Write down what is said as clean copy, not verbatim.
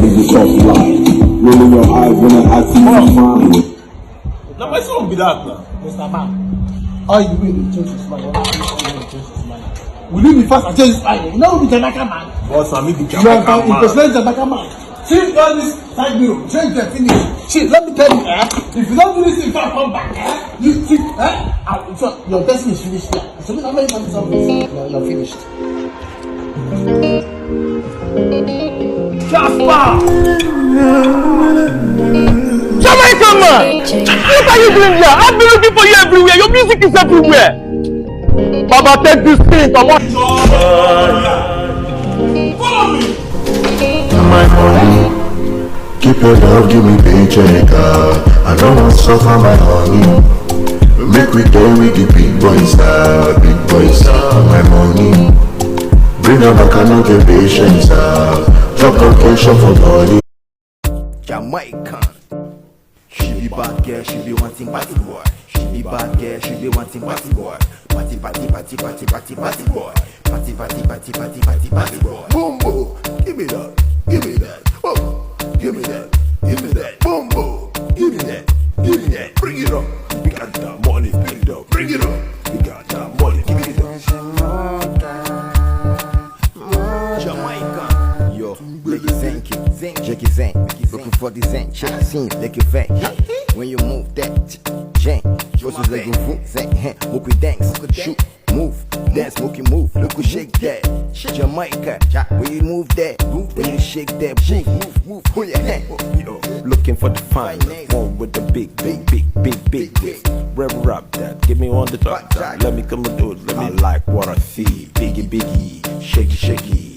niggas talk lie. Rolling your eyes when I see you smile. Now my son be that now. Mr. Man, all you will change his mind. Will you be fast and change his mind? You know who be Jamaican man? Boss, I mean the You Jamaican are man. impersonate Jamaican man. Change all this side mirror. Change the finish. Shit, let me tell you, if you don't do this thing, if I come back, you see, your destiny is finished here. So I'm not even you're finished. Jasper! Jamaican man! What are you doing here? I've been looking for you everywhere. Your music is everywhere. Baba, take this thing. Follow me! My money, keep your love, give me paycheck. I don't want to suffer my honey. Make we go with the big boys, big boys. My money, bring her back, I don't get patience. Drop location for body. Jamaican. She be bad girl, she be wanting party boy. She be bad girl, she be wanting party boy. Party, party, party, party, party, party boy. Party, party, party, party, party, party boy. Boom, boom, give me that, give me that. Oh, give me that, give me that. Boom, boom, give me that, give me that. Bring it up, we got that money, bring it up, bring it up. We got that money, give it up. Jamaican. Yo, make it zen, shake it zen. Looking for the zen, shake the scene, make it zen. When you move that, jen, just as like you zen, move with dance, shoot, move, dance, move, look who shake that. Jamaica, when you move that, when you shake that, move, pull your hand. Yo, looking for the fine, one with the big. Rap that, give me on the top, let me come and do it, let me like what I see, biggie, shaky.